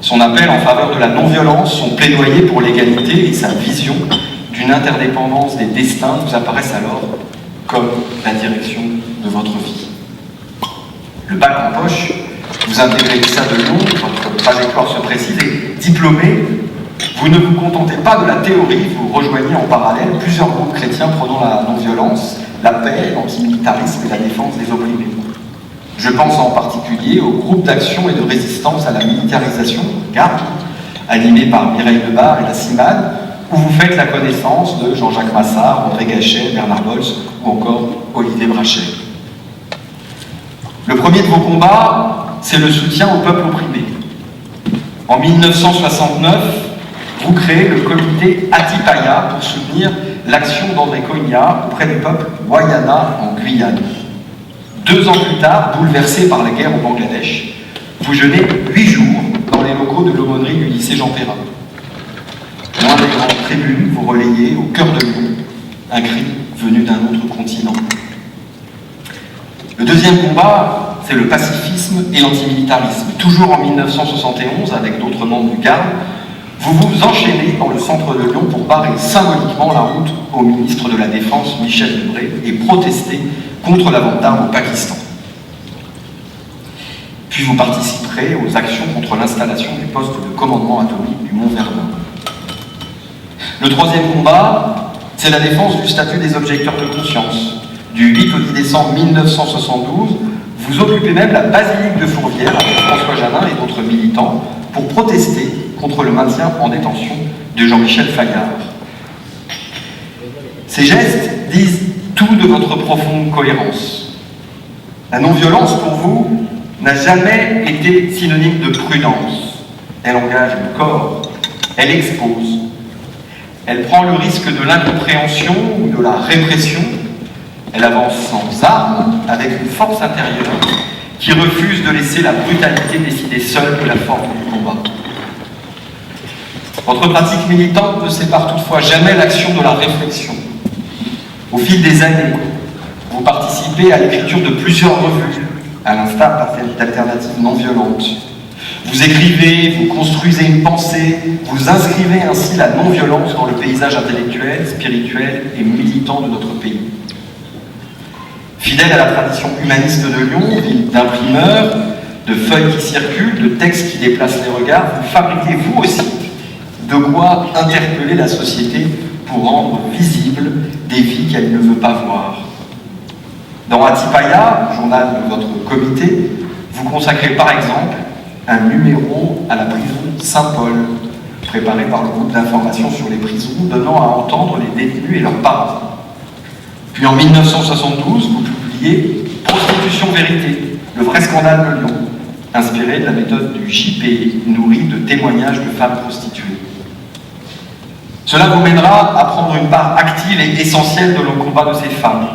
Son appel en faveur de la non-violence, son plaidoyer pour l'égalité et sa vision d'une interdépendance des destins vous apparaissent alors comme la direction de votre vie. Le bac en poche, vous intégrez l'ISA de Lyon, votre trajectoire se précise et diplômé, vous ne vous contentez pas de la théorie, vous rejoignez en parallèle plusieurs groupes chrétiens prônant la non-violence, la paix, l'antimilitarisme et la défense des opprimés. Je pense en particulier au groupe d'action et de résistance à la militarisation, GAP, animé par Mireille Debar et la CIMAD, où vous faites la connaissance de Jean-Jacques Massard, André Gachet, Bernard Bols ou encore Olivier Brachet. Le premier de vos combats, c'est le soutien au peuple opprimé. En 1969, vous créez le comité Atipaya pour soutenir l'action d'André Coignard auprès du peuple Wayana en Guyane. 2 ans plus tard, bouleversé par la guerre au Bangladesh, vous jeûnez 8 jours dans les locaux de l'aumônerie du lycée Jean Perrin. Loin des grandes tribunes, vous relayez au cœur de Lyon un cri venu d'un autre continent. Le deuxième combat, c'est le pacifisme et l'antimilitarisme. Toujours en 1971, avec d'autres membres du GARD, vous vous enchaînez dans le centre de Lyon pour barrer symboliquement la route au ministre de la Défense, Michel Debré, et protester contre la vente d'armes au Pakistan. Puis vous participerez aux actions contre l'installation du poste de commandement atomique du Mont-Verdun. Le troisième combat, c'est la défense du statut des objecteurs de conscience. Du 8 au 10 décembre 1972, vous occupez même la basilique de Fourvière avec François Janin et d'autres militants pour protester contre le maintien en détention de Jean-Michel Fayard. Ces gestes disent tout de votre profonde cohérence. La non-violence, pour vous, n'a jamais été synonyme de prudence. Elle engage le corps, elle expose. Elle prend le risque de l'incompréhension ou de la répression. Elle avance sans armes, avec une force intérieure qui refuse de laisser la brutalité décider seule de la forme du combat. Votre pratique militante ne sépare toutefois jamais l'action de la réflexion. Au fil des années, vous participez à l'écriture de plusieurs revues, à l'instar d'alternatives non violentes. Vous écrivez, vous construisez une pensée, vous inscrivez ainsi la non-violence dans le paysage intellectuel, spirituel et militant de notre pays. Fidèle à la tradition humaniste de Lyon, ville d'imprimeurs, de feuilles qui circulent, de textes qui déplacent les regards, vous fabriquez vous aussi de quoi interpeller la société pour rendre visibles des vies qu'elle ne veut pas voir. Dans Atipaya, journal de votre comité, vous consacrez par exemple un numéro à la prison Saint-Paul, préparé par le groupe d'information sur les prisons, donnant à entendre les détenus et leurs parents. Puis en 1972, vous publiez Prostitution Vérité, le vrai scandale de Lyon, inspiré de la méthode du JP, nourri de témoignages de femmes prostituées. Cela vous mènera à prendre une part active et essentielle de le combat de ces femmes.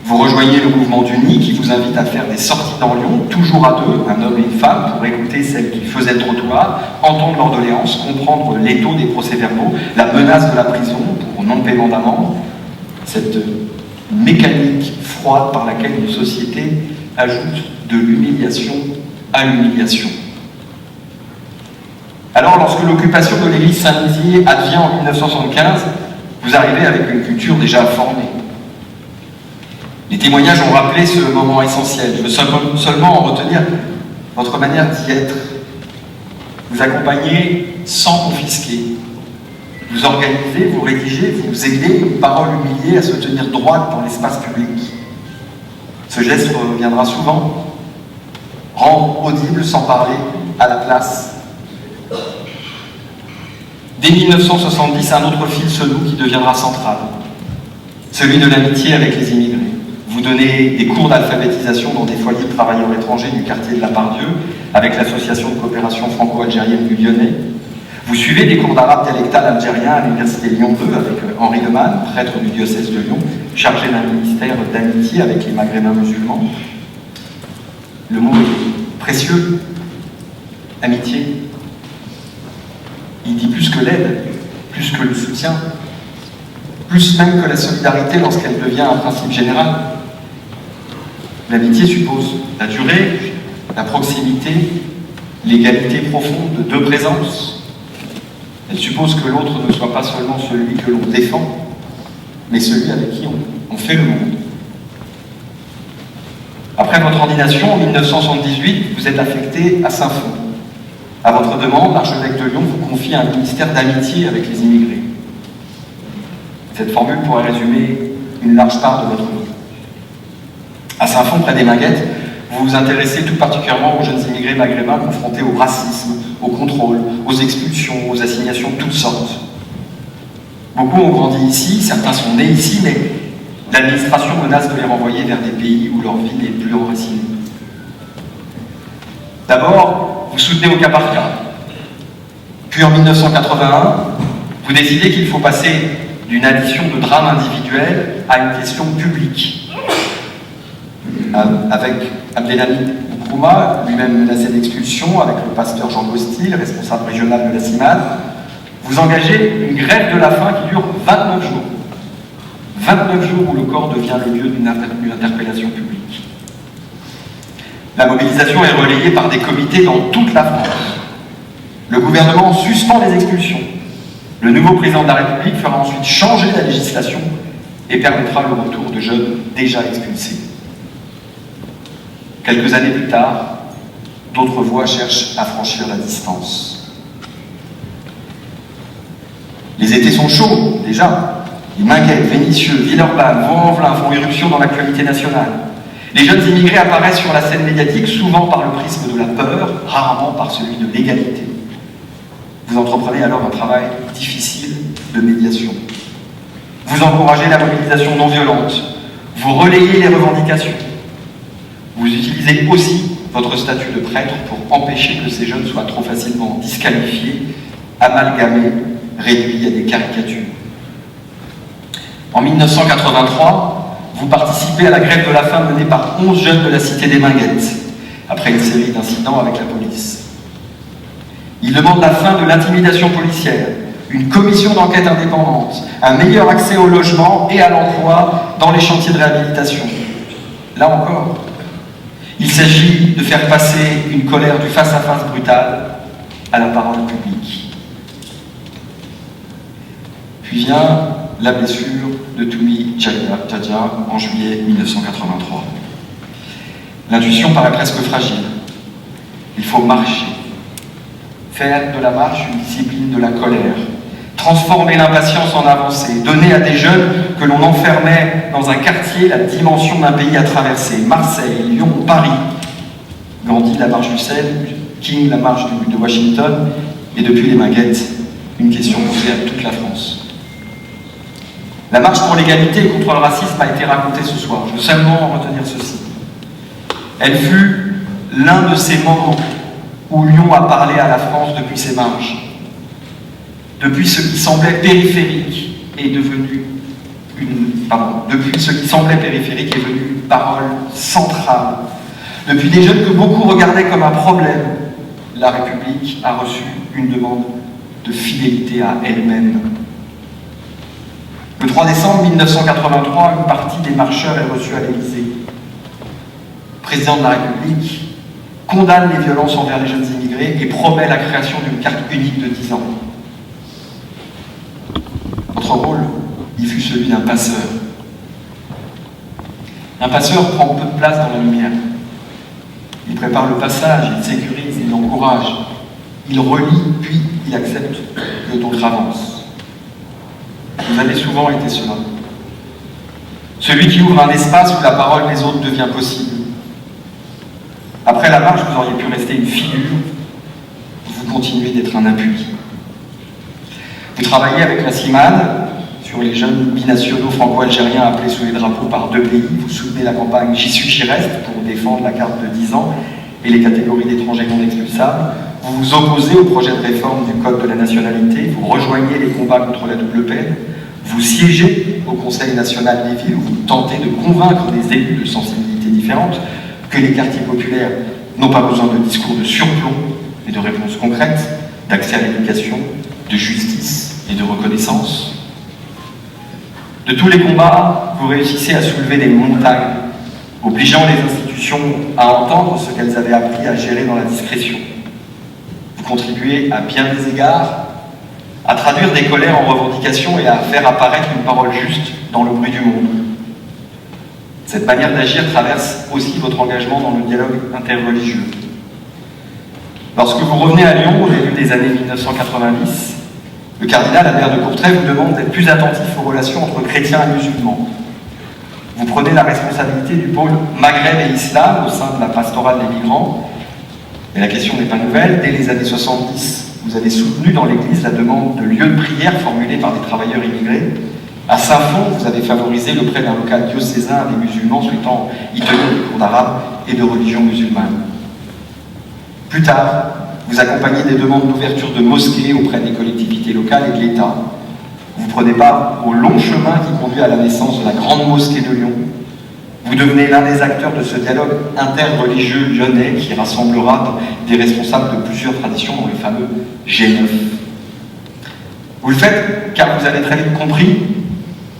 Vous rejoignez le mouvement d'Uni qui vous invite à faire des sorties dans Lyon, toujours à deux, un homme et une femme, pour écouter celles qui faisaient le trottoir, entendre leurs doléances, comprendre l'étau des procès-verbaux, la menace de la prison pour non-paiement d'amende, cette mécanique froide par laquelle une société ajoute de l'humiliation à l'humiliation. Alors, lorsque l'occupation de l'église Saint-Nizier advient en 1975, vous arrivez avec une culture déjà formée. Les témoignages ont rappelé ce moment essentiel. Je veux seulement en retenir votre manière d'y être. Vous accompagnez sans confisquer. Vous organisez, vous rédigez, vous aidez une parole humiliée à se tenir droite dans l'espace public. Ce geste reviendra souvent. Rendre audible sans parler à la place. Dès 1970, un autre fil se noue qui deviendra central. Celui de l'amitié avec les immigrés. Vous donnez des cours d'alphabétisation dans des foyers de travailleurs étrangers du quartier de la Pardieu, avec l'association de coopération franco-algérienne du Lyonnais. Vous suivez des cours d'arabe dialectal algérien à l'université Lyon 2 avec Henri Lemann, prêtre du diocèse de Lyon, chargé d'un ministère d'amitié avec les Maghrébins musulmans. Le mot est précieux. Amitié. Il dit plus que l'aide, plus que le soutien, plus même que la solidarité lorsqu'elle devient un principe général. L'amitié suppose la durée, la proximité, l'égalité profonde de deux présences. Elle suppose que l'autre ne soit pas seulement celui que l'on défend, mais celui avec qui on fait le monde. Après votre ordination, en 1978, vous êtes affecté à Saint-Fond. À votre demande, l'archevêque de Lyon vous confie un ministère d'amitié avec les immigrés. Cette formule pourrait résumer une large part de votre vie. À Saint-Fond, près des Minguettes, vous vous intéressez tout particulièrement aux jeunes immigrés maghrébins confrontés au racisme, au contrôle, aux expulsions, aux assignations de toutes sortes. Beaucoup ont grandi ici, certains sont nés ici, mais l'administration menace de les renvoyer vers des pays où leur vie n'est plus enracinée. D'abord, vous soutenez au cas par cas. Puis en 1981, vous décidez qu'il faut passer d'une addition de drames individuels à une question publique. Avec Abdelhamid Boukouma, lui-même menacé d'expulsion, avec le pasteur Jean Gostil, responsable régional de la CIMAD, vous engagez une grève de la faim qui dure 29 jours. 29 jours où le corps devient le lieu d'une interpellation publique. La mobilisation est relayée par des comités dans toute la France. Le gouvernement suspend les expulsions. Le nouveau président de la République fera ensuite changer la législation et permettra le retour de jeunes déjà expulsés. Quelques années plus tard, d'autres voies cherchent à franchir la distance. Les étés sont chauds, déjà. Les Minguettes, Vénissieux, Villeurbanne, Vaux-en-Velin font éruption dans l'actualité nationale. Les jeunes immigrés apparaissent sur la scène médiatique, souvent par le prisme de la peur, rarement par celui de l'égalité. Vous entreprenez alors un travail difficile de médiation. Vous encouragez la mobilisation non violente. Vous relayez les revendications. Vous utilisez aussi votre statut de prêtre pour empêcher que ces jeunes soient trop facilement disqualifiés, amalgamés, réduits à des caricatures. En 1983, vous participez à la grève de la faim menée par 11 jeunes de la cité des Minguettes, après une série d'incidents avec la police. Ils demandent la fin de l'intimidation policière, une commission d'enquête indépendante, un meilleur accès au logement et à l'emploi dans les chantiers de réhabilitation. Là encore, il s'agit de faire passer une colère du face-à-face brutal à la parole publique. Puis vient la blessure de Toumi Djadja en juillet 1983. L'intuition paraît presque fragile. Il faut marcher. Faire de la marche une discipline de la colère. Transformer l'impatience en avancée. Donner à des jeunes que l'on enfermait dans un quartier la dimension d'un pays à traverser. Marseille, Lyon, Paris. Gandhi, la marche du sel. King, la marche de Washington. Et depuis les Minguettes, une question posée à toute la France. La marche pour l'égalité et contre le racisme a été racontée ce soir. Je veux seulement en retenir ceci. Elle fut l'un de ces moments où Lyon a parlé à la France depuis ses marges. Depuis ce qui semblait périphérique est devenu depuis ce qui semblait périphérique est devenu une parole centrale. Depuis des jeunes que beaucoup regardaient comme un problème, la République a reçu une demande de fidélité à elle-même. Le 3 décembre 1983, une partie des marcheurs est reçue à l'Élysée. Le président de la République condamne les violences envers les jeunes immigrés et promet la création d'une carte unique de 10 ans. Votre rôle, il fut celui d'un passeur. Un passeur prend peu de place dans la lumière. Il prépare le passage, il sécurise, il encourage. Il relie, puis il accepte que d'autres avancent. Vous avez souvent été cela. Celui qui ouvre un espace où la parole des autres devient possible. Après la marche, vous auriez pu rester une figure. Vous continuez d'être un appui. Vous travaillez avec la CIMAD sur les jeunes binationaux franco-algériens appelés sous les drapeaux par 2 pays. Vous soutenez la campagne J'y suis, j'y reste pour défendre la carte de 10 ans et les catégories d'étrangers non expulsables. Vous vous opposez au projet de réforme du Code de la nationalité. Vous rejoignez les combats contre la double peine. Vous siégez au Conseil national des villes où vous tentez de convaincre des élus de sensibilités différentes que les quartiers populaires n'ont pas besoin de discours de surplomb et de réponses concrètes, d'accès à l'éducation, de justice et de reconnaissance. De tous les combats, vous réussissez à soulever des montagnes, obligeant les institutions à entendre ce qu'elles avaient appris à gérer dans la discrétion. Vous contribuez à bien des égards à traduire des colères en revendications et à faire apparaître une parole juste dans le bruit du monde. Cette manière d'agir traverse aussi votre engagement dans le dialogue interreligieux. Lorsque vous revenez à Lyon au début des années 1990, le cardinal Albert de Courtrai vous demande d'être plus attentif aux relations entre chrétiens et musulmans. Vous prenez la responsabilité du pôle Maghreb et Islam au sein de la pastorale des migrants. Et la question n'est pas nouvelle. Dès les années 70, vous avez soutenu dans l'Église la demande de lieux de prière formulés par des travailleurs immigrés. À Saint-Fond, vous avez favorisé le prêt d'un local diocésain à des musulmans souhaitant y tenir des cours d'arabe et de religion musulmane. Plus tard, vous accompagnez des demandes d'ouverture de mosquées auprès des collectivités locales et de l'État. Vous prenez part au long chemin qui conduit à la naissance de la grande mosquée de Lyon. Vous devenez l'un des acteurs de ce dialogue interreligieux lyonnais qui rassemblera des responsables de plusieurs traditions dans le fameux G9. Vous le faites car vous avez très vite compris,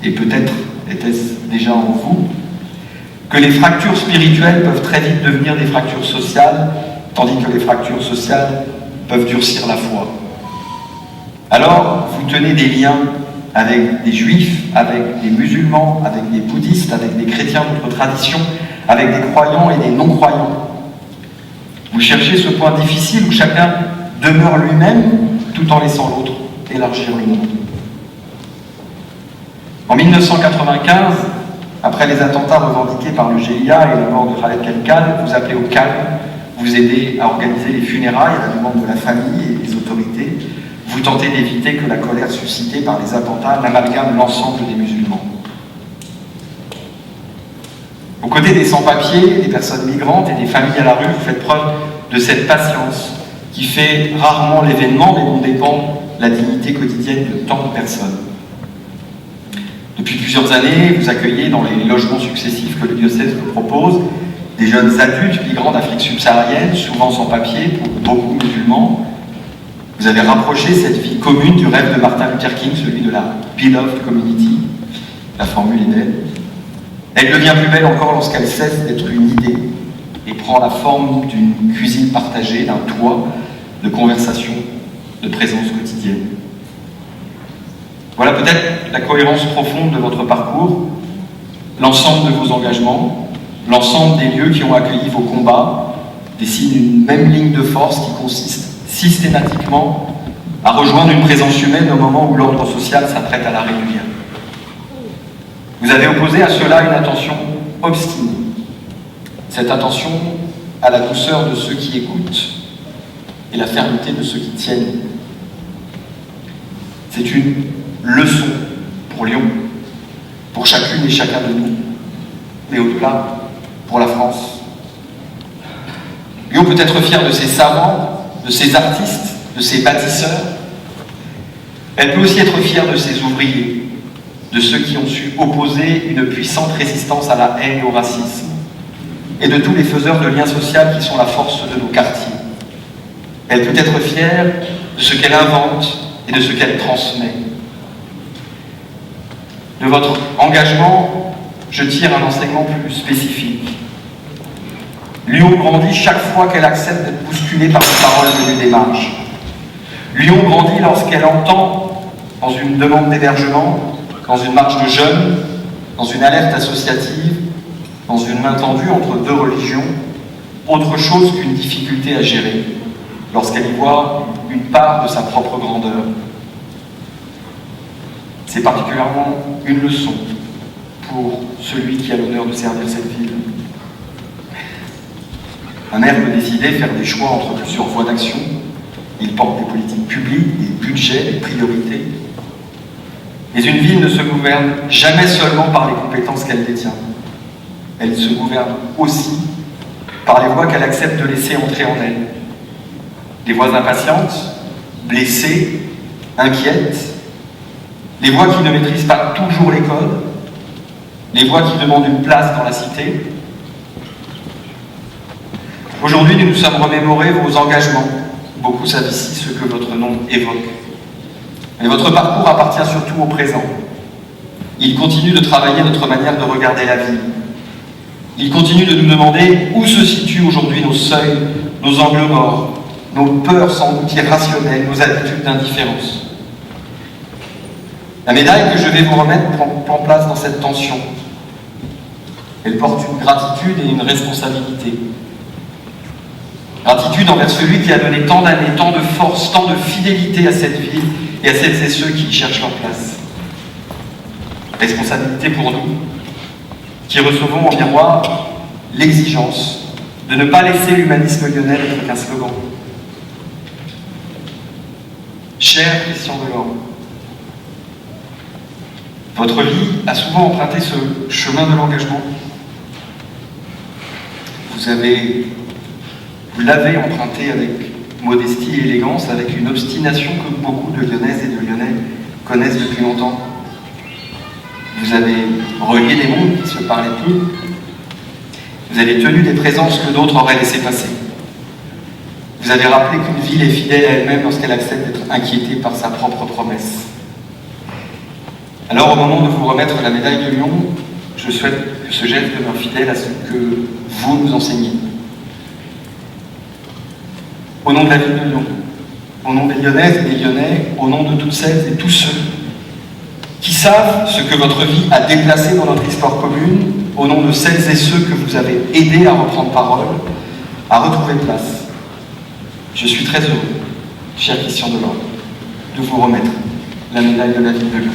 et peut-être était-ce déjà en vous, que les fractures spirituelles peuvent très vite devenir des fractures sociales, tandis que les fractures sociales peuvent durcir la foi. Alors, vous tenez des liens avec des juifs, avec des musulmans, avec des bouddhistes, avec des chrétiens d'autres traditions, avec des croyants et des non-croyants. Vous cherchez ce point difficile où chacun demeure lui-même tout en laissant l'autre élargir le monde. En 1995, après les attentats revendiqués par le GIA et la mort de Khaled Kelkal, vous appelez au calme, vous aidez à organiser les funérailles à la demande de la famille et des autorités. Vous tentez d'éviter que la colère suscitée par les attentats n'amalgame l'ensemble des musulmans. Aux côtés des sans-papiers, des personnes migrantes et des familles à la rue, vous faites preuve de cette patience qui fait rarement l'événement, mais dont dépend la dignité quotidienne de tant de personnes. Depuis plusieurs années, vous accueillez dans les logements successifs que le diocèse vous propose des jeunes adultes migrants d'Afrique subsaharienne, souvent sans papier, pour beaucoup musulmans. Vous avez rapproché cette vie commune du rêve de Martin Luther King, celui de la beloved community. La formule est belle. Elle devient plus belle encore lorsqu'elle cesse d'être une idée et prend la forme d'une cuisine partagée, d'un toit, de conversation, de présence quotidienne. Voilà peut-être la cohérence profonde de votre parcours, l'ensemble de vos engagements, l'ensemble des lieux qui ont accueilli vos combats, dessinent une même ligne de force qui consiste systématiquement à rejoindre une présence humaine au moment où l'ordre social s'apprête à la réduire. Vous avez opposé à cela une attention obstinée, cette attention à la douceur de ceux qui écoutent et la fermeté de ceux qui tiennent. C'est une leçon pour Lyon, pour chacune et chacun de nous, mais au-delà, pour la France. Lyon peut être fier de ses savants, de ses artistes, de ses bâtisseurs. Elle peut aussi être fière de ses ouvriers, de ceux qui ont su opposer une puissante résistance à la haine et au racisme, et de tous les faiseurs de liens sociaux qui sont la force de nos quartiers. Elle peut être fière de ce qu'elle invente et de ce qu'elle transmet. De votre engagement, je tire un enseignement plus spécifique. Lyon grandit chaque fois qu'elle accepte d'être bousculée par les paroles venues des marges. Lyon grandit lorsqu'elle entend, dans une demande d'hébergement, dans une marche de jeunes, dans une alerte associative, dans une main tendue entre deux religions, autre chose qu'une difficulté à gérer, lorsqu'elle y voit une part de sa propre grandeur. C'est particulièrement une leçon pour celui qui a l'honneur de servir cette ville. Un maire peut décider de faire des choix entre plusieurs voies d'action. Il porte des politiques publiques, des budgets, des priorités. Mais une ville ne se gouverne jamais seulement par les compétences qu'elle détient. Elle se gouverne aussi par les voix qu'elle accepte de laisser entrer en elle. Des voix impatientes, blessées, inquiètes, les voix qui ne maîtrisent pas toujours les codes, les voix qui demandent une place dans la cité. Aujourd'hui, nous nous sommes remémorés vos engagements. Beaucoup savent ici ce que votre nom évoque. Mais votre parcours appartient surtout au présent. Il continue de travailler notre manière de regarder la vie. Il continue de nous demander où se situent aujourd'hui nos seuils, nos angles morts, nos peurs sans doute irrationnelles, nos habitudes d'indifférence. La médaille que je vais vous remettre prend place dans cette tension. Elle porte une gratitude et une responsabilité. Gratitude envers celui qui a donné tant d'années, tant de force, tant de fidélité à cette ville et à celles et ceux qui y cherchent leur place. Responsabilité pour nous, qui recevons en miroir l'exigence de ne pas laisser l'humanisme lyonnais être qu'un slogan. Cher Christian Delorme, votre vie a souvent emprunté ce chemin de l'engagement. Vous l'avez emprunté avec modestie et élégance, avec une obstination que beaucoup de Lyonnaises et de Lyonnais connaissent. connaissent depuis longtemps. Vous avez relié des mondes qui ne se parlaient plus. Vous avez tenu des présences que d'autres auraient laissées passer. Vous avez rappelé qu'une ville est fidèle à elle-même lorsqu'elle accepte d'être inquiétée par sa propre promesse. Alors, au moment de vous remettre la médaille de Lyon, je souhaite que ce geste demeure fidèle à ce que vous nous enseignez. Au nom de la ville de Lyon, au nom des Lyonnaises et des Lyonnais, au nom de toutes celles et tous ceux qui savent ce que votre vie a déplacé dans notre histoire commune, au nom de celles et ceux que vous avez aidés à reprendre parole, à retrouver place, je suis très heureux, cher Christian Delorme, de vous remettre la médaille de la ville de Lyon.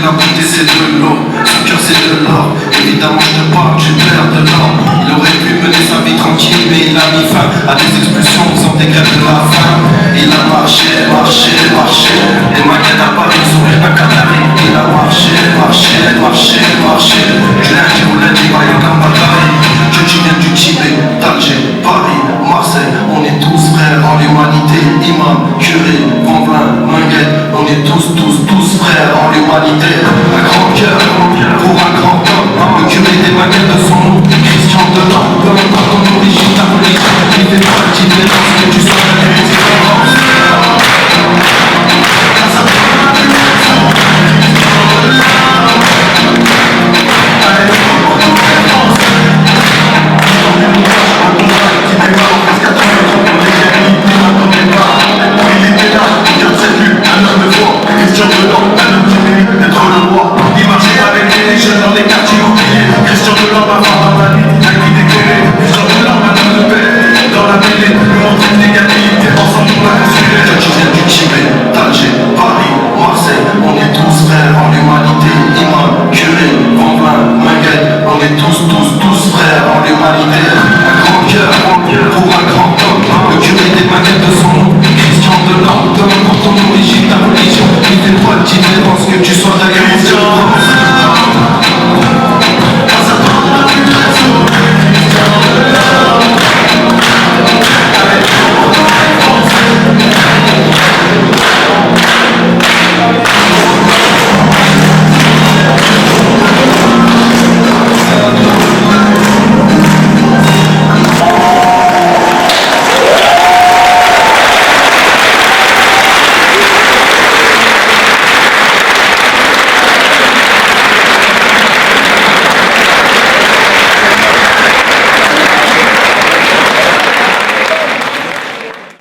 La beauté c'est de l'eau, son cœur c'est de l'or. Évidemment je te parle du père de l'or. Il aurait pu mener sa vie tranquille, mais il a mis fin à des expulsions faisant des grèves de la faim. Il a marché, marché, marché, et maquettes à Paris sont un canari. Il a marché, marché, marché, marché, du lundi au lundi, vaillant comme Paris. Je viens du Tibet, d'Alger, Paris, Marseille. On est tous frères en l'humanité. Imam, curé, Vanvelin, Minguette. On est tous frères en l'humanité. Un grand cœur pour un grand homme. Le curé des baguettes de son nom, Christian Delorme. Peu importe ton origine, ta religion, il fait pas de différence, que tu sois la différence. Christian Delorme, un homme qui mérite d'être le roi. Il marchait avec les jeunes dans les quartiers oubliés. Christian Delorme, un phare dans la nuit, un guide éclairé. Christian Delorme, un homme de paix, dans la mêlée, nous montrer l'égalité, ensemble on l'a construit. Je viens du Tibet, d'Alger, Paris, Marseille. On est tous frères en l'humanité. Imam, curé, Vanvelin, Minguette. On est tous frères en l'humanité. Un grand cœur pour un grand homme. Le curé des maquettes de son nom, Christian Delorme. Peu importe ton origine, ta religion, il fait pas de différence.